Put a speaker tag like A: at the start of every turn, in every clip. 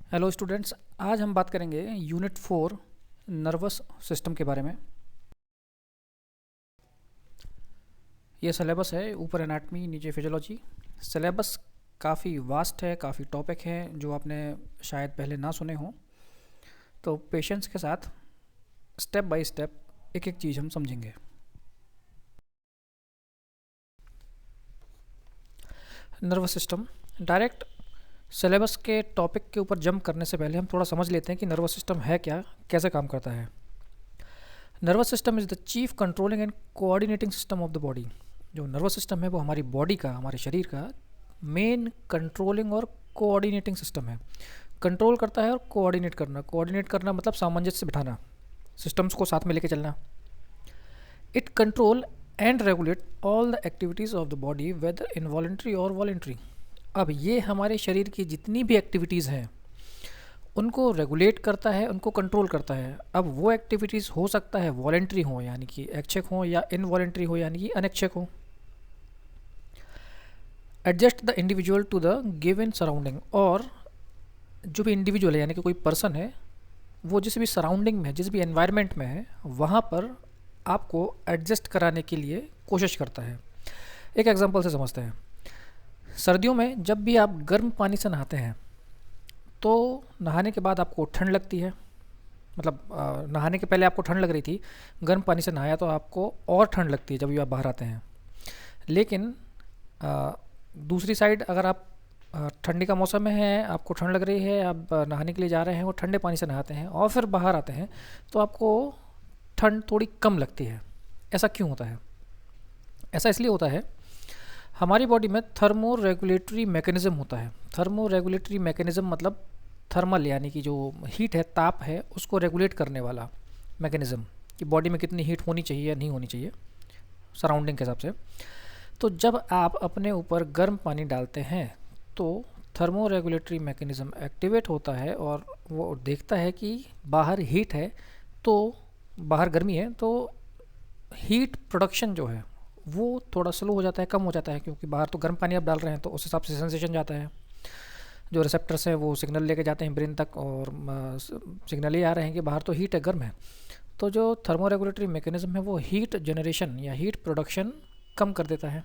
A: Hello students. आज हम बात करेंगे यूनिट 4 नर्वस सिस्टम के बारे में। ये सिलेबस है, ऊपर एनाटमी नीचे फिजियोलॉजी। सिलेबस काफ़ी वास्ट है, काफ़ी टॉपिक हैं जो आपने शायद पहले ना सुने हों। तो पेशेंस के साथ स्टेप बाय स्टेप एक एक चीज़ हम समझेंगे। नर्वस सिस्टम, डायरेक्ट सिलेबस के टॉपिक के ऊपर जंप करने से पहले हम थोड़ा समझ लेते हैं कि नर्वस सिस्टम है क्या, कैसे काम करता है। Nervous system is the chief controlling and coordinating system of the body. जो नर्वस सिस्टम है वो हमारी बॉडी का, हमारे शरीर का मेन कंट्रोलिंग और कोऑर्डिनेटिंग सिस्टम है। कंट्रोल करता है और कोऑर्डिनेट करना मतलब सामंजस्य बिठाना, सिस्टम्स को साथ में लेके चलना। It control and regulate all the activities of the body whether involuntary और वॉलेंट्री। अब ये हमारे शरीर की जितनी भी एक्टिविटीज़ हैं उनको रेगुलेट करता है, उनको कंट्रोल करता है। अब वो एक्टिविटीज़ हो सकता है वॉलेंट्री हो यानी कि ऐच्छिक हो, या इनवॉलेंट्री हो यानी कि अनैच्छिक हो। Adjust the individual to the given surrounding, और जो भी इंडिविजुअल है यानी कि कोई पर्सन है वो जिस भी सराउंडिंग में है, जिस भी एनवायरनमेंट में है, वहाँ पर आपको एडजस्ट कराने के लिए कोशिश करता है। एक एग्जांपल से समझते हैं। सर्दियों में जब भी आप गर्म पानी से नहाते हैं तो नहाने के बाद आपको ठंड लगती है, मतलब नहाने के पहले आपको ठंड लग रही थी, गर्म पानी से नहाया तो आपको और ठंड लगती है जब भी आप बाहर आते हैं। लेकिन आ, दूसरी साइड अगर आप ठंडी का मौसम में है, आपको ठंड लग रही है, आप नहाने के लिए जा रहे हैं, वो ठंडे पानी से नहाते हैं और फिर बाहर आते हैं तो आपको ठंड थोड़ी कम लगती है। ऐसा क्यों होता है? ऐसा इसलिए होता है, हमारी बॉडी में थर्मो रेगुलेटरी मैकेनिज़्म होता है। थर्मो रेगुलेटरी मैकेनिज़्म मतलब थर्मल यानी कि जो हीट है, ताप है, उसको रेगुलेट करने वाला मैकेनिज़्म, कि बॉडी में कितनी हीट होनी चाहिए या नहीं होनी चाहिए सराउंडिंग के हिसाब से। तो जब आप अपने ऊपर गर्म पानी डालते हैं तो थर्मो रेगुलेटरी मैकेनिज़्म एक्टिवेट होता है और वो देखता है कि बाहर हीट है, तो बाहर गर्मी है, तो हीट प्रोडक्शन जो है वो थोड़ा स्लो हो जाता है, कम हो जाता है, क्योंकि बाहर तो गर्म पानी आप डाल रहे हैं तो उस हिसाब से सेंसेशन जाता है। जो रिसेप्टर्स हैं वो सिग्नल लेके जाते हैं ब्रेन तक, और सिग्नल ये आ रहे हैं कि बाहर तो हीट है, गर्म है। तो जो थर्मो रेगुलेटरी मैकेनिज्म है वो हीट जनरेशन या हीट प्रोडक्शन कम कर देता है,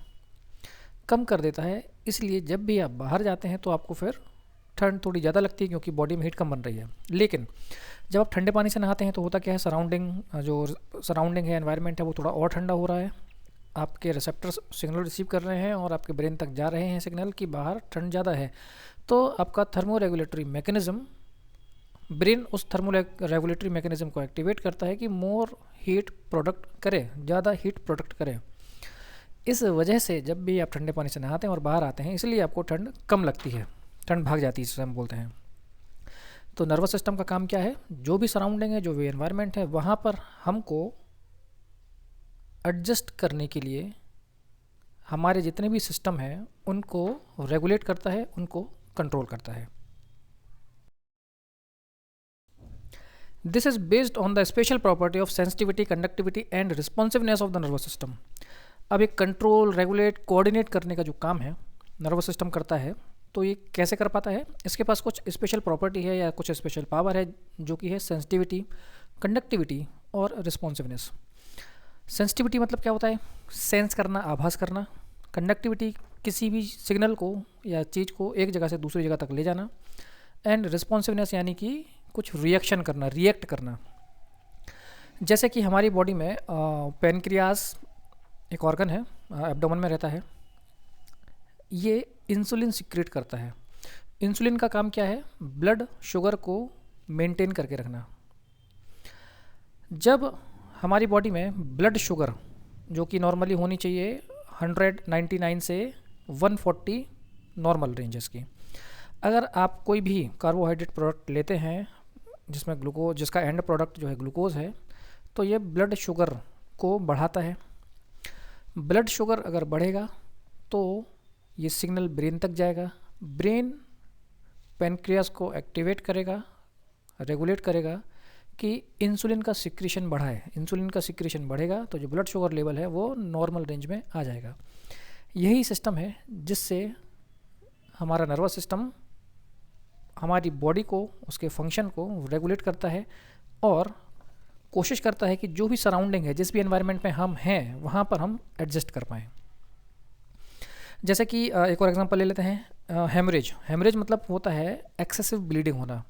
A: कम कर देता है। इसलिए जब भी आप बाहर जाते हैं तो आपको फिर ठंड थोड़ी ज़्यादा लगती है, क्योंकि बॉडी में हीट कम बन रही है। लेकिन जब आप ठंडे पानी से नहाते हैं तो होता क्या है, जो सराउंडिंग है, एनवायरनमेंट है, वो थोड़ा और ठंडा हो रहा है। आपके रिसेप्टर्स सिग्नल रिसीव कर रहे हैं और आपके ब्रेन तक जा रहे हैं सिग्नल कि बाहर ठंड ज़्यादा है। तो आपका थर्मो रेगुलेटरी मैकेनिज़्म, ब्रेन उस थर्मो रेगुलेटरी मैकेनिज़्म को एक्टिवेट करता है कि मोर हीट प्रोडक्ट करे, ज़्यादा हीट प्रोडक्ट करे। इस वजह से जब भी आप ठंडे पानी से नहाते हैं और बाहर आते हैं, इसलिए आपको ठंड कम लगती है, ठंड भाग जाती है, जिसे हम बोलते हैं। तो नर्वस सिस्टम का काम क्या है? जो भी सराउंडिंग है, जो भी एनवायरनमेंट है, वहाँ पर हमको एडजस्ट करने के लिए हमारे जितने भी सिस्टम हैं उनको रेगुलेट करता है, उनको कंट्रोल करता है। This is based on the special property of sensitivity, conductivity and responsiveness of the nervous system. अब एक कंट्रोल, रेगुलेट, कोऑर्डिनेट करने का जो काम है नर्वस सिस्टम करता है, तो ये कैसे कर पाता है? इसके पास कुछ स्पेशल प्रॉपर्टी है या कुछ स्पेशल पावर है, जो कि है सेंसिटिविटी, कंडक्टिविटी और रिस्पॉन्सिवनेस। सेंसिटिविटी मतलब क्या होता है? सेंस करना, आभास करना। कंडक्टिविटी, किसी भी सिग्नल को या चीज़ को एक जगह से दूसरी जगह तक ले जाना। एंड रिस्पॉन्सिवनेस यानी कि कुछ रिएक्शन करना, रिएक्ट करना। जैसे कि हमारी बॉडी में पेनक्रियास एक ऑर्गन है, एब्डोमेन में रहता है। ये इंसुलिन सिक्रेट करता है। इंसुलिन का काम क्या है? ब्लड शुगर को मेंटेन करके रखना। जब हमारी बॉडी में ब्लड शुगर, जो कि नॉर्मली होनी चाहिए 199 से 140 नॉर्मल रेंजेस की, अगर आप कोई भी कार्बोहाइड्रेट प्रोडक्ट लेते हैं जिसमें ग्लूकोज, जिसका एंड प्रोडक्ट जो है ग्लूकोज है, तो ये ब्लड शुगर को बढ़ाता है। ब्लड शुगर अगर बढ़ेगा तो ये सिग्नल ब्रेन तक जाएगा। ब्रेन पेनक्रियास को एक्टिवेट करेगा, रेगुलेट करेगा कि इंसुलिन का सिक्रीशन बढ़ाए। इंसुलिन का सिक्रीशन बढ़ेगा तो जो ब्लड शुगर लेवल है वो नॉर्मल रेंज में आ जाएगा। यही सिस्टम है जिससे हमारा नर्वस सिस्टम हमारी बॉडी को, उसके फंक्शन को रेगुलेट करता है और कोशिश करता है कि जो भी सराउंडिंग है, जिस भी एनवायरनमेंट में हम हैं, वहाँ पर हम एडजस्ट कर पाएँ। जैसे कि एक और एग्जांपल ले लेते हैं, हेमरेज। हेमरेज मतलब होता है एक्सेसिव ब्लीडिंग होना,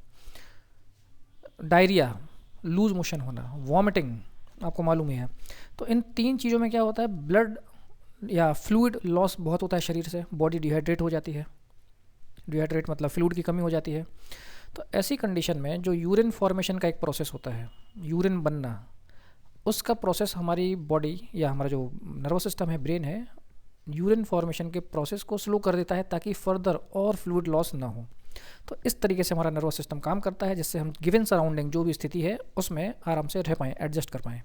A: डायरिया, लूज मोशन होना, वॉमिटिंग, आपको मालूम ही है। तो इन 3 चीज़ों में क्या होता है, ब्लड या फ्लूइड लॉस बहुत होता है शरीर से, बॉडी डिहाइड्रेट हो जाती है। डिहाइड्रेट मतलब फ्लूइड की कमी हो जाती है। तो ऐसी कंडीशन में जो यूरिन फॉर्मेशन का एक प्रोसेस होता है, यूरिन बनना, उसका प्रोसेस हमारी बॉडी या हमारा जो नर्वस सिस्टम है, ब्रेन है, यूरिन फॉर्मेशन के प्रोसेस को स्लो कर देता है ताकि फर्दर और फ्लूइड लॉस ना हो। तो इस तरीके से हमारा नर्वस सिस्टम काम करता है, जिससे हम गिवन सराउंडिंग जो भी स्थिति है उसमें आराम से रह पाएँ, एडजस्ट कर पाएँ।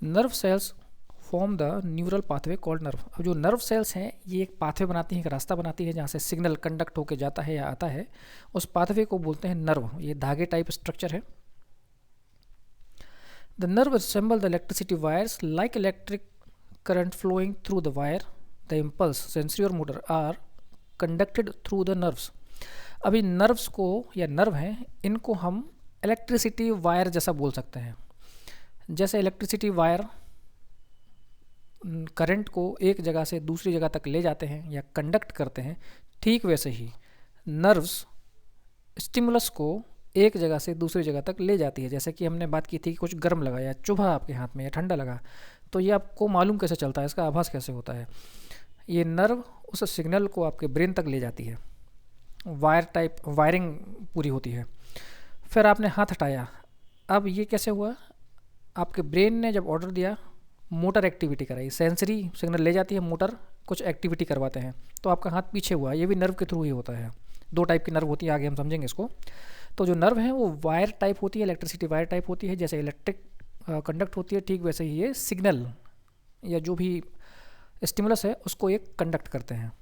A: Nerve cells form the neural pathway called nerve. अब जो नर्व सेल्स हैं ये एक पाथवे बनाती हैं, एक रास्ता बनाती है जहाँ से सिग्नल कंडक्ट होके जाता है या आता है, उस पाथवे को बोलते हैं नर्व। ये धागे टाइप स्ट्रक्चर है। The nerve resemble the electricity wires like electric current flowing through the wire. The impulse, sensory और motor are conducted through the nerves. अभी नर्व्स को या नर्व हैं, इनको हम इलेक्ट्रिसिटी वायर जैसा बोल सकते हैं। जैसे इलेक्ट्रिसिटी वायर करंट को एक जगह से दूसरी जगह तक ले जाते हैं या कंडक्ट करते हैं, ठीक वैसे ही नर्व्स स्टिमुलस को एक जगह से दूसरी जगह तक ले जाती है। जैसे कि हमने बात की थी कि कुछ गर्म लगा या चुभा आपके हाथ में या ठंडा लगा, तो ये आपको मालूम कैसे चलता है, इसका आभास कैसे होता है। ये नर्व उस सिग्नल को आपके ब्रेन तक ले जाती है, वायर टाइप वायरिंग पूरी होती है। फिर आपने हाथ हटाया, अब ये कैसे हुआ, आपके ब्रेन ने जब ऑर्डर दिया, मोटर एक्टिविटी कराई, सेंसरी सिग्नल ले जाती है, मोटर कुछ एक्टिविटी करवाते हैं, तो आपका हाथ पीछे हुआ। ये भी नर्व के थ्रू ही होता है। 2 टाइप की नर्व होती है, आगे हम समझेंगे इसको। तो जो नर्व है वो वायर टाइप होती है, इलेक्ट्रिसिटी वायर टाइप होती है। जैसे इलेक्ट्रिक कंडक्ट होती है, ठीक वैसे ही ये सिग्नल या जो भी स्टिमुलस है उसको एक कंडक्ट करते हैं।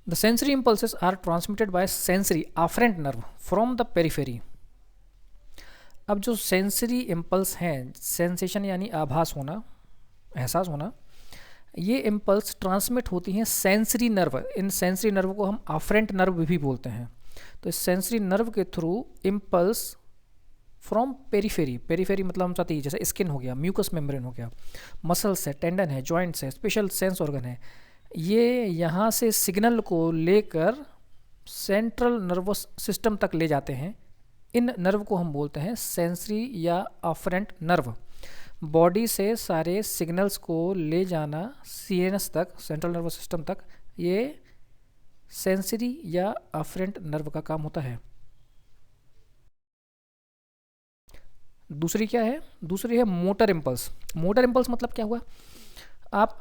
A: The sensory impulses are transmitted by sensory afferent nerve from the periphery. अब जो सेंसरी इम्पल्स हैं, सेंसेशन यानी आभास होना, एहसास होना, ये इम्पल्स ट्रांसमिट होती हैं सेंसरी नर्व। इन सेंसरी नर्व को हम afferent नर्व भी बोलते हैं। तो इस सेंसरी नर्व के through impulse from periphery, periphery मतलब हम चाहते हैं जैसे स्किन हो गया, म्यूकस मेम्ब्रेन हो गया, मसल्स है, टेंडन है, जॉइंट्स है, स्पेशल सेंस ऑर्गन है, ये यहाँ से सिग्नल को लेकर सेंट्रल नर्वस सिस्टम तक ले जाते हैं। इन नर्व को हम बोलते हैं सेंसरी या afferent नर्व। बॉडी से सारे सिग्नल्स को ले जाना सीएनएस तक, सेंट्रल नर्वस सिस्टम तक, ये सेंसरी या afferent नर्व का काम होता है। दूसरी क्या है, दूसरी है मोटर इम्पल्स। मोटर इम्पल्स मतलब क्या हुआ, आप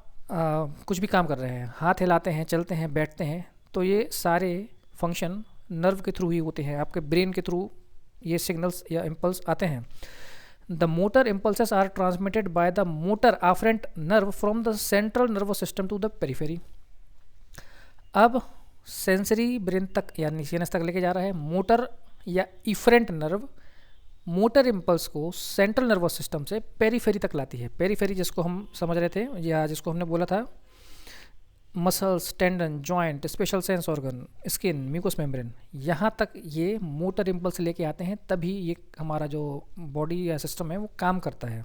A: कुछ भी काम कर रहे हैं, हाथ हिलाते हैं, चलते हैं, बैठते हैं, तो ये सारे फंक्शन नर्व के थ्रू ही होते हैं, आपके ब्रेन के थ्रू ये सिग्नल्स या इम्पल्स आते हैं। The motor impulses are transmitted by the motor afferent nerve from the central nervous system to the periphery. अब सेंसरी ब्रेन तक यानी सीएनएस तक लेके जा रहा है, मोटर या इफरेंट नर्व मोटर इम्पल्स को सेंट्रल नर्वस सिस्टम से पेरीफेरी तक लाती है। पेरीफेरी जिसको हम समझ रहे थे या जिसको हमने बोला था muscles, tendon, joint, special sense organ, skin, mucous membrane, यहाँ तक ये मोटर इम्पल्स लेके आते हैं, तभी ये हमारा जो बॉडी या सिस्टम है वो काम करता है।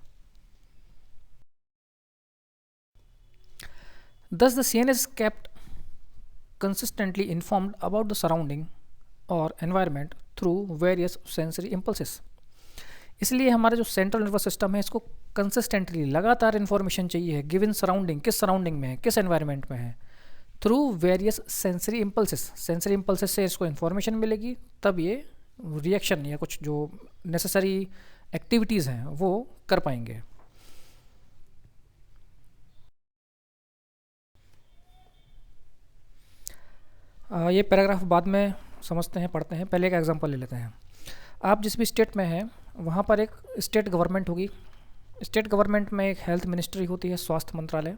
A: Thus the CNS is kept consistently informed about the surrounding or environment through various sensory impulses। इसलिए हमारा जो सेंट्रल नर्वस सिस्टम है इसको कंसिस्टेंटली लगातार इन्फॉर्मेशन चाहिए है, गिवन सराउंडिंग, किस सराउंडिंग में है, किस एनवायरनमेंट में है, through various sensory impulses. Sensory impulses से इसको इन्फॉर्मेशन मिलेगी, तब ये रिएक्शन या कुछ जो नेसेसरी एक्टिविटीज़ हैं वो कर पाएंगे। ये पैराग्राफ बाद में समझते हैं, पढ़ते हैं, पहले का एग्जांपल ले लेते हैं। आप जिस भी स्टेट में हैं वहाँ पर एक स्टेट गवर्नमेंट होगी। स्टेट गवर्नमेंट में एक हेल्थ मिनिस्ट्री होती है, स्वास्थ्य मंत्रालय।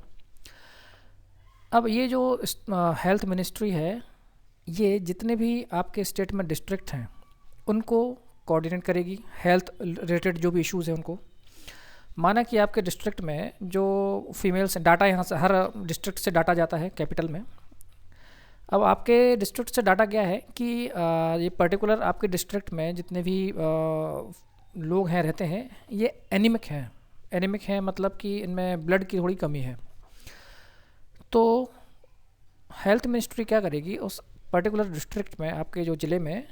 A: अब ये जो हेल्थ मिनिस्ट्री है ये जितने भी आपके स्टेट में डिस्ट्रिक्ट हैं उनको कोऑर्डिनेट करेगी, हेल्थ रिलेटेड जो भी इश्यूज़ हैं उनको। माना कि आपके डिस्ट्रिक्ट में जो फीमेल्स डाटा, यहाँ से हर डिस्ट्रिक्ट से डाटा जाता है कैपिटल में। अब आपके डिस्ट्रिक्ट से डाटा क्या है कि ये पर्टिकुलर आपके डिस्ट्रिक्ट में जितने भी लोग हैं रहते हैं, ये एनीमिक हैं। एनीमिक हैं मतलब कि इनमें ब्लड की थोड़ी कमी है। तो हेल्थ मिनिस्ट्री क्या करेगी, उस पर्टिकुलर डिस्ट्रिक्ट में, आपके जो ज़िले में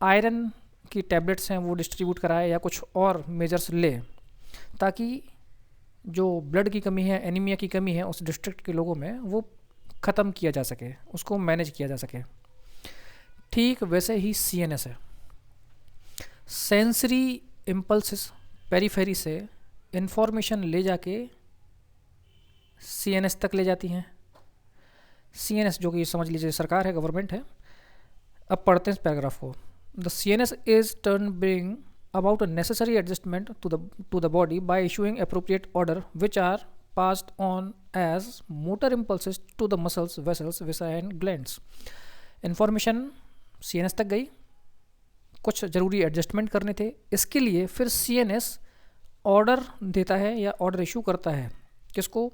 A: आयरन की टैबलेट्स हैं वो डिस्ट्रीब्यूट कराए या कुछ और मेजर्स ले, ताकि जो ब्लड की कमी है, एनीमिया की कमी है उस डिस्ट्रिक्ट के लोगों में, वो ख़त्म किया जा सके, उसको मैनेज किया जा सके। ठीक वैसे ही CNS है। सेंसरी इम्पल्सिस पेरीफेरी से इंफॉर्मेशन ले जाके CNS तक ले जाती हैं। CNS जो कि समझ लीजिए सरकार है, गवर्नमेंट है। अब पढ़ते हैं इस पैराग्राफ को। The CNS is turn bring about a necessary adjustment to the body by issuing appropriate order which are passed on as motor impulses to the muscles, vessels, viscera and glands. Information CNS तक गई, कुछ ज़रूरी adjustment करने थे, इसके लिए फिर CNS order देता है या ऑर्डर इशू करता है किसको,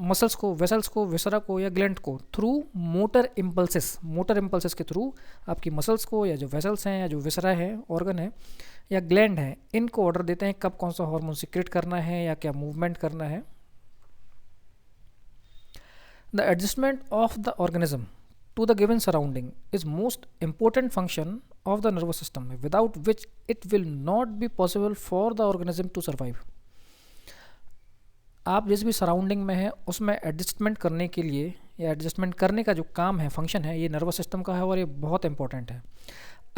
A: मसल्स को, वेसल्स को, विसरा को या ग्लैंड को, through motor impulses. Motor impulses के थ्रू आपकी मसल्स को या जो वेसल्स हैं या जो विसरा है, ऑर्गन है या ग्लैंड है, इनको ऑर्डर देते हैं कब कौन सा हार्मोन सिक्रेट करना है या क्या मूवमेंट करना है। The adjustment of the organism to the given surrounding is most important function of the nervous system, without which it will not be possible for the organism to survive. आप जिस भी surrounding में है उसमें adjustment करने के लिए या एडजस्टमेंट करने का जो काम है, फंक्शन है, ये नर्वस सिस्टम का है और ये बहुत इंपॉर्टेंट है।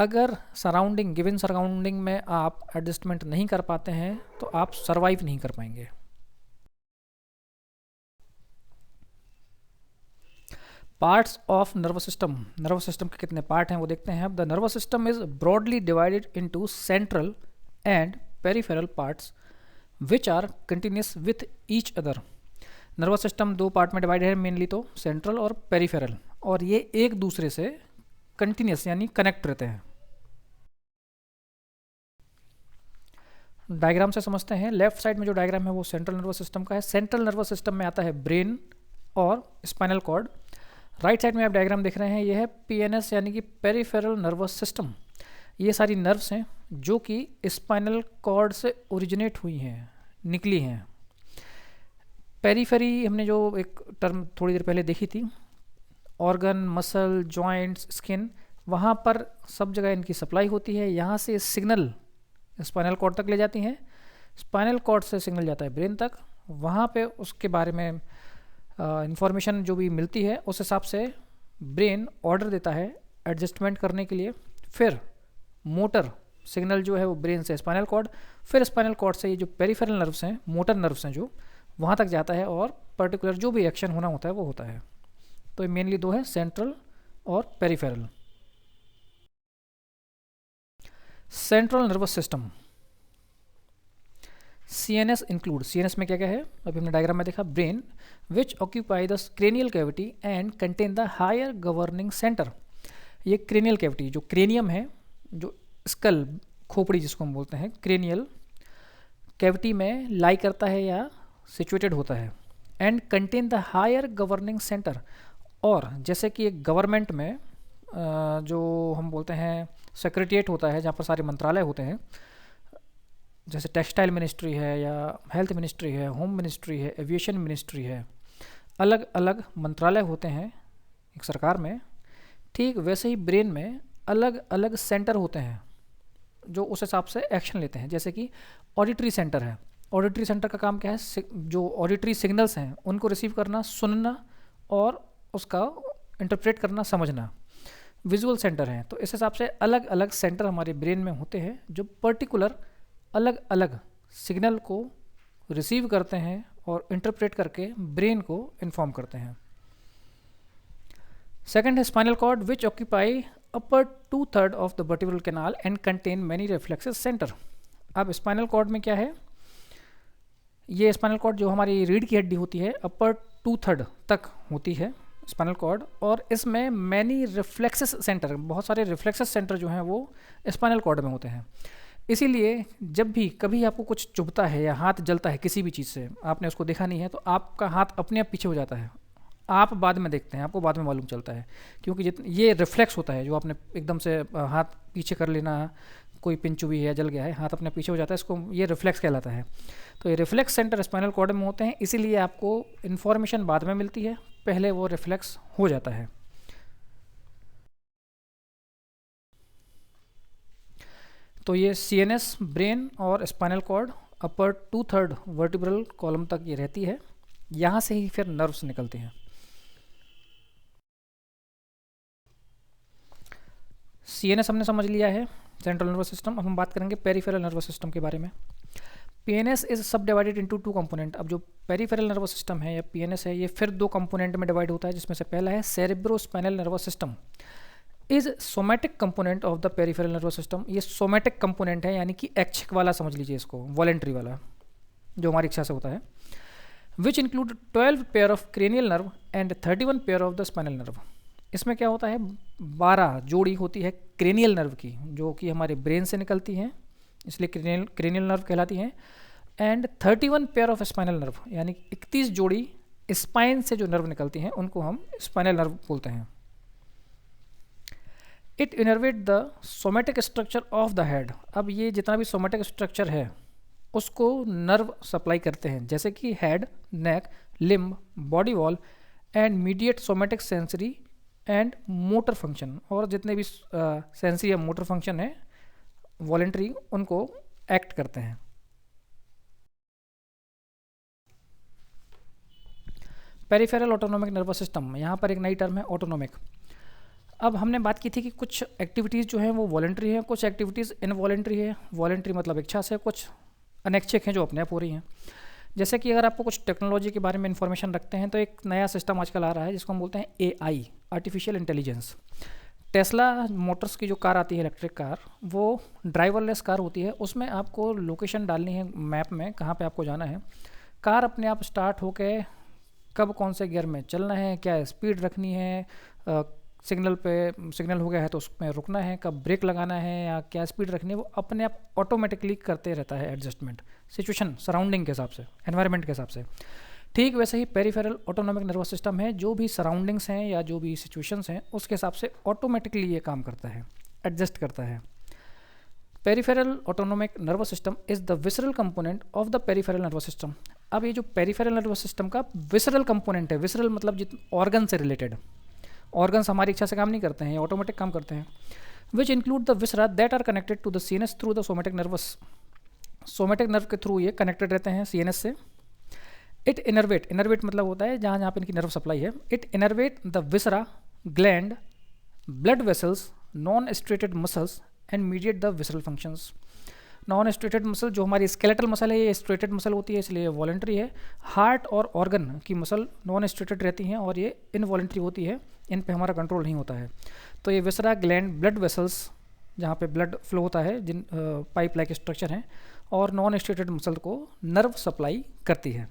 A: अगर सराउंडिंग, गिवन सराउंडिंग में आप एडजस्टमेंट नहीं कर पाते हैं तो आप सर्वाइव नहीं कर पाएंगे। Parts of nervous system. Nervous system के कितने पार्ट हैं वो देखते हैं अब। The nervous system is broadly divided into central and peripheral parts which are continuous with each other. Nervous system दो पार्ट में डिवाइड है मेनली, तो सेंट्रल और पेरिफेरल, और ये एक दूसरे से कंटिन्यूस यानी कनेक्ट रहते हैं। डायग्राम से समझते हैं। लेफ्ट साइड में जो डायग्राम है वो सेंट्रल नर्वस सिस्टम का है। सेंट्रल नर्वस सिस्टम में आता है ब्रेन और स्पाइनल कॉर्ड। राइट साइड में आप डायग्राम देख रहे हैं, ये है PNS यानी कि पेरिफेरल नर्वस सिस्टम। ये सारी नर्व्स हैं जो कि स्पाइनल कॉर्ड से ओरिजिनेट हुई हैं, निकली हैं। पेरीफेरी हमने जो एक टर्म थोड़ी देर पहले देखी थी, ऑर्गन, मसल, जॉइंट्स, स्किन, वहाँ पर सब जगह इनकी सप्लाई होती है। यहाँ से सिग्नल स्पाइनल कॉर्ड तक ले जाती हैं, स्पाइनल कॉर्ड से सिग्नल जाता है ब्रेन तक, वहाँ पे उसके बारे में इंफॉर्मेशन जो भी मिलती है उस हिसाब से ब्रेन ऑर्डर देता है एडजस्टमेंट करने के लिए। फिर मोटर सिग्नल जो है वो ब्रेन से स्पाइनल कॉर्ड, फिर स्पाइनल कॉर्ड से ये जो पेरिफेरल नर्व्स हैं, मोटर नर्व्स हैं, जो वहाँ तक जाता है और पर्टिकुलर जो भी एक्शन होना होता है वो होता है। तो ये मेनली दो है, सेंट्रल और peripheral. Central nervous system CNS include. CNS में क्या क्या है अभी हमने डायग्राम में देखा। Brain which occupy the cranial cavity and contain the higher governing centre. ये क्रेनियल कैविटी, जो क्रेनियम है, जो स्कल, खोपड़ी जिसको हम बोलते हैं, क्रेनियल कैविटी में लाई करता है या सिचुएटेड होता है। And contain the higher governing centre, और जैसे कि एक गवर्नमेंट में जो हम बोलते हैं सेक्रेटरिएट होता है, जहाँ पर सारे मंत्रालय होते हैं, जैसे टेक्सटाइल मिनिस्ट्री है या हेल्थ मिनिस्ट्री है, होम मिनिस्ट्री है, एविएशन मिनिस्ट्री है, अलग अलग मंत्रालय होते हैं एक सरकार में। ठीक वैसे ही ब्रेन में अलग अलग सेंटर होते हैं जो उस हिसाब से एक्शन लेते हैं। जैसे कि ऑडिटरी सेंटर है। ऑडिटरी सेंटर का काम क्या है, जो ऑडिटरी सिग्नल्स हैं उनको रिसीव करना, सुनना और उसका इंटरप्रेट करना, समझना। विजुअल सेंटर हैं। तो इस हिसाब से अलग अलग सेंटर हमारे ब्रेन में होते हैं जो पर्टिकुलर अलग अलग सिग्नल को रिसीव करते हैं और इंटरप्रेट करके ब्रेन को इन्फॉर्म करते हैं। सेकंड है spinal cord which occupy upper 2/3 of the vertebral canal and contain many reflexes centre. अब स्पाइनल कॉर्ड में क्या है, ये स्पाइनल कॉर्ड जो हमारी रीढ़ की हड्डी होती है, अपर 2/3 तक होती है स्पाइनल कॉर्ड, और इसमें मैनी रिफ्लेक्सेस सेंटर, बहुत सारे रिफ्लेक्सेस सेंटर जो हैं वो स्पाइनल कॉर्ड में होते हैं। इसीलिए जब भी कभी आपको कुछ चुभता है या हाथ जलता है किसी भी चीज़ से, आपने उसको देखा नहीं है, तो आपका हाथ अपने आप पीछे हो जाता है। आप बाद में देखते हैं, आपको बाद में मालूम चलता है, क्योंकि जितने ये रिफ्लेक्स होता है जो आपने एकदम से हाथ पीछे कर लेना, कोई पिन चुभी है या जल गया है, हाथ अपने पीछे हो जाता है, इसको ये रिफ्लेक्स कहलाता है। तो ये रिफ्लेक्स सेंटर स्पाइनल कॉर्ड में होते हैं, इसीलिए आपको इन्फॉर्मेशन बाद में मिलती है, पहले वो रिफ्लेक्स हो जाता है। तो ये सीएनएस, ब्रेन और स्पाइनल कॉर्ड अपर 2/3 वर्टिब्रल कॉलम तक ये रहती है, यहाँ से ही फिर नर्व्स निकलते हैं। सीएनएस हमने समझ लिया है, सेंट्रल नर्वस सिस्टम। अब हम बात करेंगे पेरिफेरल नर्वस सिस्टम के बारे में। पीएनएस इज सब डिवाइडेड इनटू 2 कंपोनेंट। अब जो पेरिफेरल नर्वस सिस्टम है या पीएनएस है, ये फिर 2 कंपोनेंट में डिवाइड होता है, जिसमें से पहला है cerebrospinal nervous system is somatic component of the peripheral nervous system. ये सोमैटिक कंपोनेंट है, यानी कि ऐच्छिक वाला समझ लीजिए इसको, वॉलेंट्री वाला, जो हमारी इच्छा से होता है। Which include 12 pair of cranial nerve and 31 pair of the spinal nerve. इसमें क्या होता है, 12 जोड़ी होती है क्रेनियल नर्व की, जो कि हमारे ब्रेन से निकलती हैं, इसलिए क्रेनियल नर्व कहलाती हैं। And 31 pair of spinal nerve, यानी 31 जोड़ी स्पाइन से जो नर्व निकलती हैं, उनको हम स्पाइनल नर्व बोलते हैं। It innervate the somatic structure of the head. अब ये जितना भी सोमेटिक स्ट्रक्चर है उसको नर्व सप्लाई करते हैं, जैसे कि head, neck, limb, body wall and mediate somatic sensory and motor function. और जितने भी सेंसरी या मोटर फंक्शन है वॉलेंट्री, उनको एक्ट करते हैं। पेरिफेरल ऑटोनोमिक नर्वस सिस्टम, यहाँ पर एक नई टर्म है ऑटोनोमिक। अब हमने बात की थी कि कुछ एक्टिविटीज़ जो हैं वो वॉलेंट्री हैं, कुछ एक्टिविटीज़ इनवॉलेंट्री है। वॉलेंट्री मतलब इच्छा से, कुछ अनैच्छिक हैं जो अपने आप हो रही हैं। जैसे कि अगर आपको कुछ टेक्नोलॉजी के बारे में इन्फॉर्मेशन रखते हैं, तो एक नया सिस्टम आजकल आ रहा है जिसको हम बोलते हैं AI, artificial intelligence. Tesla Motors की जो कार आती है, इलेक्ट्रिक कार, वो ड्राइवरलेस कार होती है। उसमें आपको लोकेशन डालनी है मैप में, कहाँ पे आपको जाना है। कार अपने आप स्टार्ट होके कब कौन से गियर में चलना है, क्या स्पीड रखनी है, सिग्नल पे सिग्नल हो गया है तो उसमें रुकना है, कब ब्रेक लगाना है या क्या स्पीड रखनी है, वो अपने आप ऑटोमेटिकली करते रहता है एडजस्टमेंट, सिचुएशन, सराउंडिंग के हिसाब से, एनवायरनमेंट के हिसाब से। ठीक वैसे ही पेरिफेरल ऑटोनोमिक नर्वस सिस्टम है, जो भी सराउंडिंग्स हैं या जो भी सिचुएशंस हैं उसके हिसाब से ऑटोमेटिकली ये काम करता है, एडजस्ट करता है। Peripheral autonomic nervous system is the visceral component of the peripheral nervous system. अब ये जो पेरिफेरल नर्वस सिस्टम का विसरल कंपोनेंट है, विसरल मतलब जित ऑर्गन से रिलेटेड, ऑर्गन्स हमारी इच्छा से काम नहीं करते हैं, ये ऑटोमेटिक काम करते हैं। Which include the viscera that are connected to the CNS through the somatic nervous. Somatic nerve के थ्रू ये कनेक्टेड रहते हैं सीएनएस से। इट इनर्वेट, इनर्वेट मतलब होता है जहाँ जहाँ पे इनकी नर्व सप्लाई है। It innervate the viscera, gland, blood vessels, non striated muscles and mediate the visceral functions. Non striated muscle जो हमारी स्केलेटल मसल है, ये स्ट्रेटेड मसल होती है, इसलिए वॉलेंट्री है। हार्ट और ऑर्गन की मसल नॉन स्ट्रेटेड रहती हैं और ये इनवॉलेंट्री होती है, इन पे हमारा कंट्रोल नहीं होता है। तो ये विसरा, ग्लैंड, ब्लड वेसल्स जहाँ पे ब्लड फ्लो होता है, जिन पाइप लाइक स्ट्रक्चर हैं, और नॉन स्ट्रेटेड मसल को नर्व सप्लाई करती है।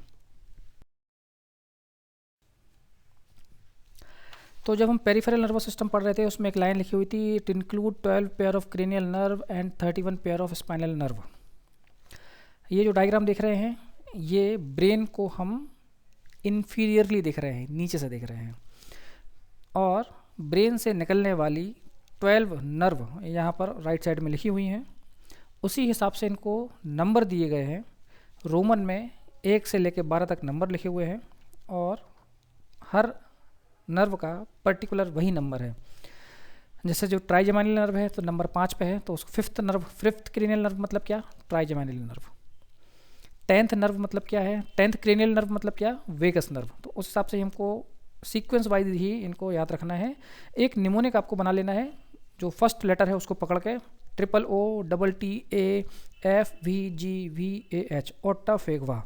A: तो जब हम पेरिफेरल नर्वस सिस्टम पढ़ रहे थे, उसमें एक लाइन लिखी हुई थी, it include 12 pair of cranial nerve and 31 pair of spinal nerve. ये जो डायग्राम देख रहे हैं, ये ब्रेन को हम इन्फीरियरली देख रहे हैं, नीचे से देख रहे हैं, और ब्रेन से निकलने वाली 12 नर्व यहाँ पर राइट साइड में लिखी हुई हैं। उसी हिसाब से इनको नंबर दिए गए हैं, रोमन में 1 से लेकर 12 तक नंबर लिखे हुए हैं, और हर नर्व का पर्टिकुलर वही नंबर है। जैसे जो ट्राइजेमाइनल नर्व है तो नंबर 5 पे है, तो उसको fifth nerve, fifth cranial nerve मतलब क्या, ट्राइजेमाइनल नर्व। 10th नर्व मतलब क्या है, 10th क्रेनियल नर्व मतलब क्या, वेगस नर्व। तो उस हिसाब से हमको सीक्वेंस वाइज ही इनको याद रखना है। एक निमोनिक आपको बना लेना है, जो फर्स्ट लेटर है उसको पकड़ के OOTTAFVGVAH, ओट्टा फेगवा,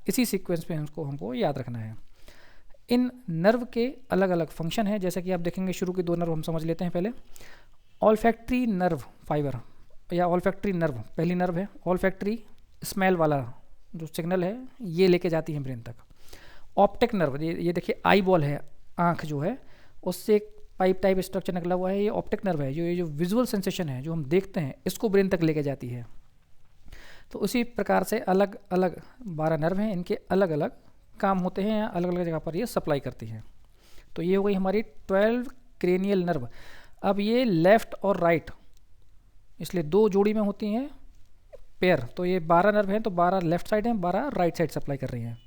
A: इसी सीक्वेंस पे हमको याद रखना है। इन नर्व के अलग अलग फंक्शन हैं, जैसे कि आप देखेंगे शुरू की 2 नर्व हम समझ लेते हैं पहले। ऑल्फैक्ट्री नर्व फाइबर या ऑल्फैक्ट्री नर्व पहली नर्व है। ऑल्फैक्ट्री स्मेल वाला जो सिग्नल है ये लेके जाती है ब्रेन तक। ऑप्टिक नर्व, ये देखिए आई बॉल है, आँख जो है उससे एक पाइप टाइप स्ट्रक्चर निकला हुआ है, ये ऑप्टिक नर्व है, जो ये जो विजुअल सेंसेशन है जो हम देखते हैं इसको ब्रेन तक लेके जाती है। तो उसी प्रकार से अलग अलग 12 नर्व हैं, इनके अलग अलग काम होते हैं या अलग अलग जगह पर ये सप्लाई करती हैं। तो ये हो गई हमारी 12 क्रेनियल नर्व। अब ये लेफ़्ट और राइट, इसलिए दो जोड़ी में होती हैं पेयर, तो ये 12 नर्व हैं, तो 12 लेफ्ट साइड हैं, 12 राइट साइड सप्लाई कर रही हैं।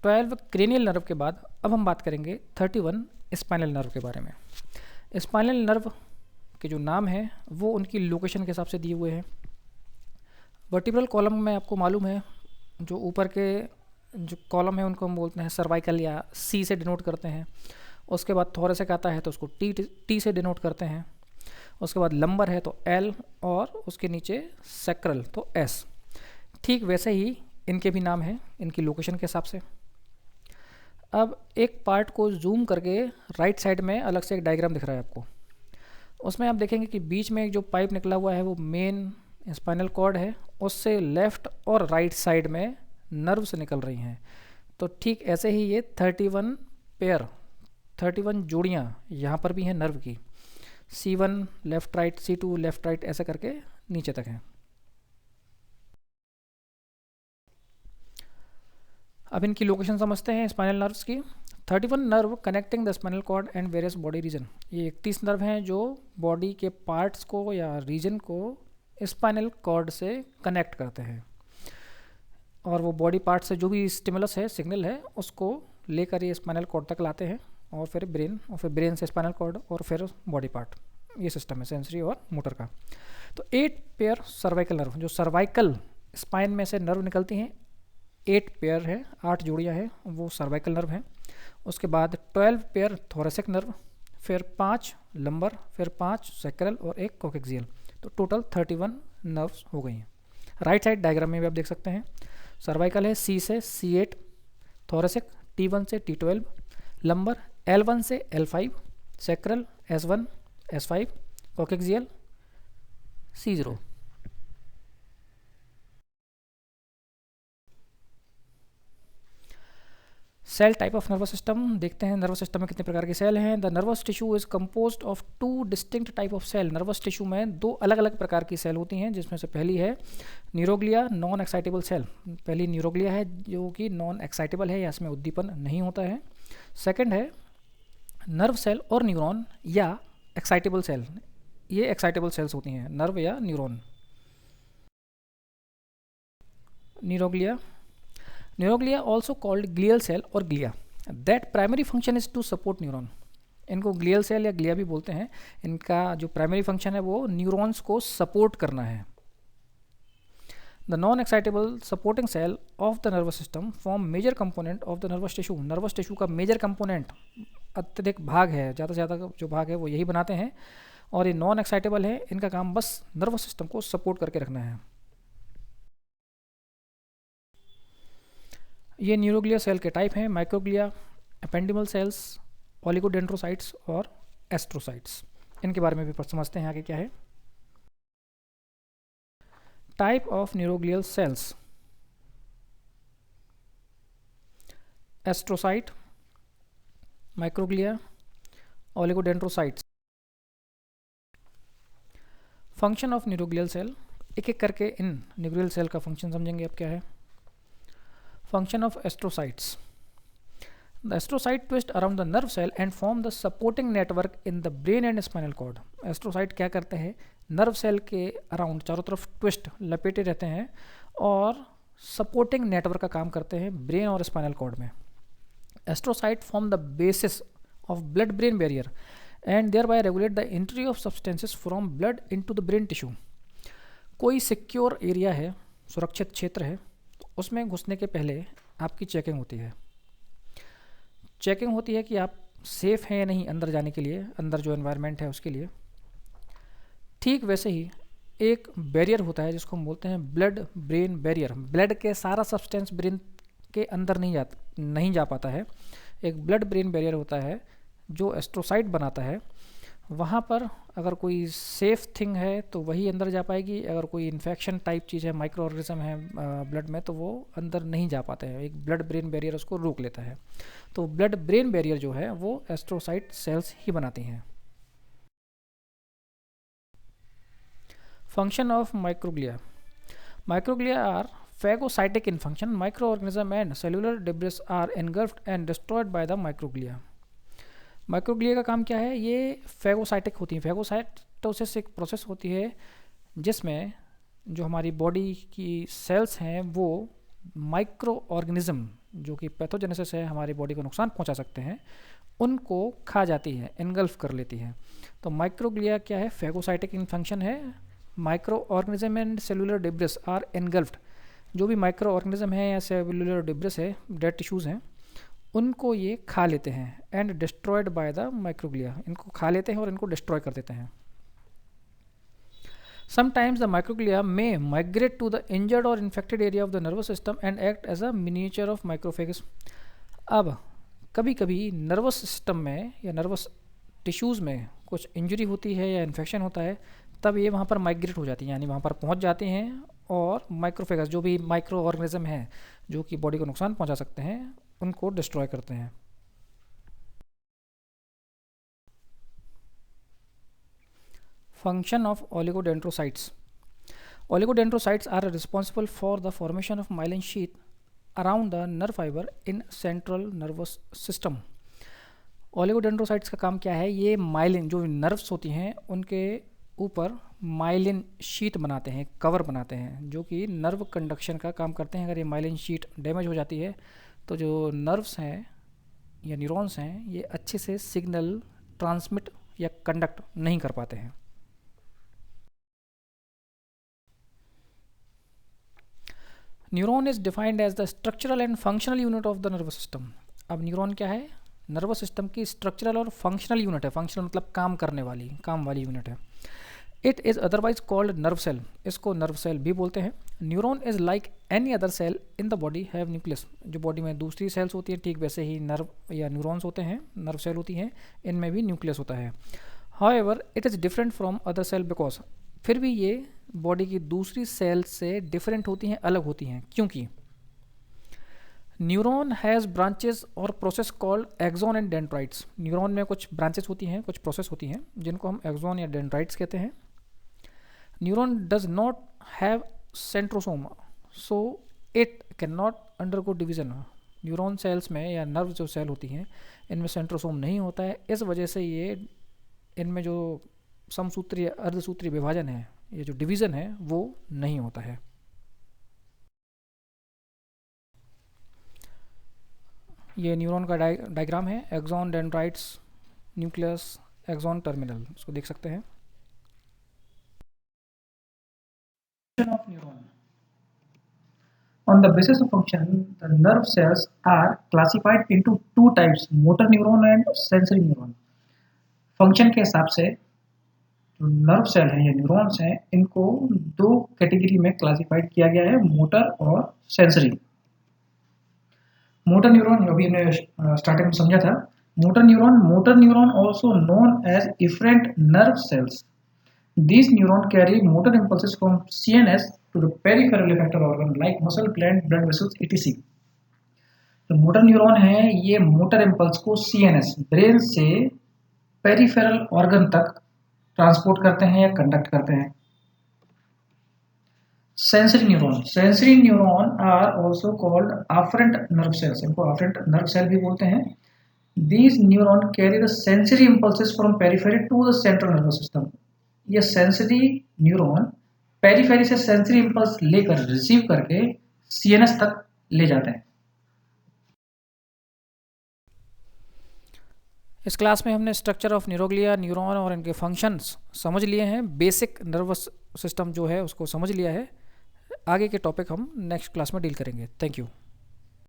A: 12 क्रेनियल नर्व के बाद अब हम बात करेंगे 31 स्पाइनल नर्व के बारे में। स्पाइनल नर्व के जो नाम है वो उनकी लोकेशन के हिसाब से दिए हुए हैं। वर्टिब्रल कॉलम में आपको मालूम है, जो ऊपर के जो कॉलम है उनको हम बोलते हैं सर्वाइकल या सी से डिनोट करते हैं। उसके बाद थोरेसिक आता है तो उसको टी से डिनोट करते हैं। उसके बाद लंबर है तो एल, और उसके नीचे सैक्रल तो एस। ठीक वैसे ही इनके भी नाम हैं इनकी लोकेशन के हिसाब से। अब एक पार्ट को जूम करके राइट साइड में अलग से एक डायग्राम दिख रहा है आपको। उसमें आप देखेंगे कि बीच में एक जो पाइप निकला हुआ है वो मेन स्पाइनल कॉर्ड है, उससे लेफ़्ट और राइट साइड में नर्व्स निकल रही हैं। तो ठीक ऐसे ही ये 31 पेयर, 31 जोड़ियाँ यहाँ पर भी हैं नर्व की। C1 left right, C2 left right, ऐसे करके नीचे तक हैं। अब इनकी लोकेशन समझते हैं स्पाइनल नर्व्स की। 31 nerve connecting the spinal cord and various body region. ये 31 नर्व हैं जो बॉडी के पार्ट्स को या रीजन को स्पाइनल कॉर्ड से कनेक्ट करते हैं, और वो बॉडी पार्ट से जो भी स्टिमुलस है, सिग्नल है, उसको लेकर ये स्पाइनल कॉर्ड तक लाते हैं, और फिर ब्रेन, और फिर ब्रेन से स्पाइनल कॉर्ड, और फिर बॉडी पार्ट। ये सिस्टम है सेंसरी और मोटर का। तो 8 पेयर सर्वाइकल नर्व, जो सर्वाइकल स्पाइन में से नर्व निकलती हैं, 8 पेयर है, 8 जोड़ियाँ हैं, वो सर्वाइकल नर्व हैं। उसके बाद 12 पेयर थोरेसिक नर्व, फिर 5 लंबर, फिर 5 सैक्रल और 1 कोक्सियल। तो टोटल 31 नर्व्स हो गई हैं। राइट साइड डायग्राम में भी आप देख सकते हैं, सर्वाइकल है C से C8, थोरेसिक T1 से T12, लंबर L1 से L5, sacral S1 S5, coccygeal C0। Cell type of nervous system देखते हैं। नर्वस सिस्टम में कितने प्रकार के सेल हैं। The nervous tissue is composed of 2 distinct type of cell. Nervous tissue में 2 अलग अलग प्रकार की सेल होती हैं, जिसमें से पहली है न्यूरोग्लिया, नॉन एक्साइटेबल सेल। पहली न्यूरोग्लिया है जो कि नॉन एक्साइटेबल है या इसमें उद्दीपन नहीं होता है। सेकंड है नर्व सेल और न्यूरॉन या एक्साइटेबल सेल। ये एक्साइटेबल सेल्स होती हैं, नर्व या neuron. Neuroglia, neuroglia also called glial cell और glia, that primary function is to support neuron. इनको ग्लियल सेल या ग्लिया भी बोलते हैं। इनका जो प्राइमरी फंक्शन है वो न्यूरॉन्स को सपोर्ट करना है। The non excitable supporting cell of the nervous system form major component of the nervous tissue. Nervous tissue का मेजर कंपोनेंट, अत्यधिक भाग है, ज़्यादा से ज़्यादा जो भाग है वो यही बनाते हैं, और ये नॉन एक्साइटेबल है। इनका काम बस नर्वस सिस्टम को सपोर्ट करके रखना है। ये न्यूरोग्लिया सेल के टाइप हैं, माइक्रोग्लिया, एपेंडिमल सेल्स, ओलिगोडेंड्रोसाइट्स और एस्ट्रोसाइट्स। इनके बारे में भी समझते हैं आगे क्या है। Type of neuroglial cells: astrocyte, microglia, oligodendrocytes. Function of neuroglial cell, एक एक करके इन न्यूरोग्लियल सेल का फंक्शन समझेंगे अब क्या है। Function of astrocytes: the astrocyte twist around the nerve cell and form the supporting network in the brain and spinal cord. astrocyte क्या करते हैं, नर्व सेल के अराउंड चारों तरफ ट्विस्ट लपेटे रहते हैं और सपोर्टिंग नेटवर्क का काम करते हैं ब्रेन और स्पाइनल कॉर्ड में। Astrocyte form the basis of blood brain barrier and thereby regulate the entry of substances from blood into the brain tissue. कोई सिक्योर एरिया है, सुरक्षित क्षेत्र है, उसमें घुसने के पहले आपकी चेकिंग होती है। चेकिंग होती है कि आप सेफ़ हैं या नहीं अंदर जाने के लिए, अंदर जो एनवायरनमेंट है उसके लिए। ठीक वैसे ही एक बैरियर होता है जिसको हम बोलते हैं ब्लड ब्रेन बैरियर। ब्लड के सारा सब्सटेंस ब्रेन के अंदर नहीं जा पाता है। एक ब्लड ब्रेन बैरियर होता है जो एस्ट्रोसाइट बनाता है। वहाँ पर अगर कोई सेफ थिंग है तो वही अंदर जा पाएगी, अगर कोई इन्फेक्शन टाइप चीज़ है, माइक्रो ऑर्गेनिज्म है ब्लड में, तो वो अंदर नहीं जा पाते हैं। एक ब्लड ब्रेन बैरियर उसको रोक लेता है। तो ब्लड ब्रेन बैरियर जो है वो एस्ट्रोसाइट सेल्स ही बनाती हैं। Function of microglia. Microglia are phagocytic in function. Microorganism and cellular debris are engulfed and destroyed by the microglia. Microglia का काम क्या है? ये फैगोसाइटिक होती है. फैगोसाइटोसिस एक प्रोसेस होती है जिसमें जो हमारी बॉडी की सेल्स हैं वो माइक्रो ऑर्गेनिज्म जो कि पैथोजेनेसिस है, हमारी बॉडी को नुकसान पहुंचा सकते हैं, उनको खा जाती है, एनगल्फ कर लेती है. तो माइक्रोग्लिया क्या है? फैगोसाइटिक इन फंक्शन है. Micro organism and cellular debris are engulfed. जो भी माइक्रो ऑर्गेनिज्म है या सेलुलर डिब्रिस है, डेड टिश्यूज़ हैं, उनको ये खा लेते हैं. And destroyed by the microglia. इनको खा लेते हैं और इनको डिस्ट्रॉय कर देते हैं. Sometimes the microglia may migrate to the injured or infected area of the nervous system and act as a miniature of macrophages. अब कभी कभी नर्वस सिस्टम में या नर्वस टिश्यूज़ में कुछ इंजरी होती है या इन्फेक्शन होता है, तब ये वहाँ पर माइग्रेट हो जाती हैं, यानी वहाँ पर पहुँच जाती हैं और माइक्रोफेगस जो भी माइक्रो ऑर्गेनिज्म हैं जो कि बॉडी को नुकसान पहुँचा सकते हैं, उनको डिस्ट्रॉय करते हैं. Function of oligodendrocytes. Oligodendrocytes are responsible for the formation of myelin sheath around the nerve fiber in central nervous system. Oligodendrocytes का काम क्या है? ये माइलिन जो नर्व्स होती हैं उनके ऊपर माइलिन शीट बनाते हैं, कवर बनाते हैं, जो कि नर्व कंडक्शन का काम करते हैं. अगर ये माइलिन शीट डैमेज हो जाती है तो जो नर्व्स हैं या न्यूरॉन्स हैं ये अच्छे से सिग्नल ट्रांसमिट या कंडक्ट नहीं कर पाते हैं. Neuron is defined as the structural and functional unit of the nervous system. अब न्यूरॉन क्या है? नर्वस सिस्टम की स्ट्रक्चरल और फंक्शनल यूनिट है. फंक्शनल मतलब काम करने वाली, काम वाली यूनिट है. It is otherwise called nerve cell. इसको नर्व सेल भी बोलते हैं. Neuron is like any other cell in the body have nucleus. जो बॉडी में दूसरी सेल्स होती हैं ठीक वैसे ही नर्व या न्यूरॉन्स होते हैं, नर्व सेल होती हैं, इनमें भी न्यूक्लियस होता है. However it is different from other cell because, फिर भी ये बॉडी की दूसरी सेल से डिफरेंट होती हैं, अलग होती हैं, क्योंकि न्यूरॉन हैज़ ब्रांचेस और process called axon and dendrites. Neuron में कुछ ब्रांचेस होती हैं, कुछ प्रोसेस होती हैं जिनको हम एक्सॉन या डेंड्राइट्स कहते हैं. Neuron does not have centrosome, so it can not undergo division. Neuron cells में या नर्व जो सेल होती हैं इनमें सेंट्रोसोम नहीं होता है. इस वजह से ये इनमें जो समसूत्री अर्धसूत्री विभाजन है, ये जो डिवीज़न है वो नहीं होता है. ये न्यूरॉन का डायग्राम है. Axon, dendrites, nucleus, axon, terminal, इसको देख सकते हैं. Of neuron. On the basis of function, the nerve cells are classified into two types, motor neuron and sensory neuron. Function के हिसाब से जो नर्व सेल हैं या न्यूरॉन्स हैं इनको दो कैटेगरी में क्लासिफाइड किया गया है, मोटर और सेंसरी. मोटर न्यूरॉन अभी हमने स्टार्टिंग में समझा था. Motor neuron also known as efferent nerve cells. These neurons carry motor impulses from CNS to the peripheral effector organ like muscle, gland, blood vessels, etc. जो motor neuron है ये motor impulse को CNS brain से peripheral organ तक transport करते हैं या conduct करते हैं. Sensory neuron are also called afferent nerve cells. इनको afferent नर्व सेल भी बोलते हैं. These neurons carry the sensory impulses from periphery to the central nervous system. ये सेंसरी न्यूरॉन पेरिफेरी से सेंसरी इंपल्स लेकर रिसीव करके सीएनएस तक ले जाते हैं. इस क्लास में हमने स्ट्रक्चर ऑफ न्यूरोग्लिया, न्यूरॉन और इनके फंक्शंस समझ लिए हैं. बेसिक नर्वस सिस्टम जो है उसको समझ लिया है. आगे के टॉपिक हम नेक्स्ट क्लास में डील करेंगे. Thank you.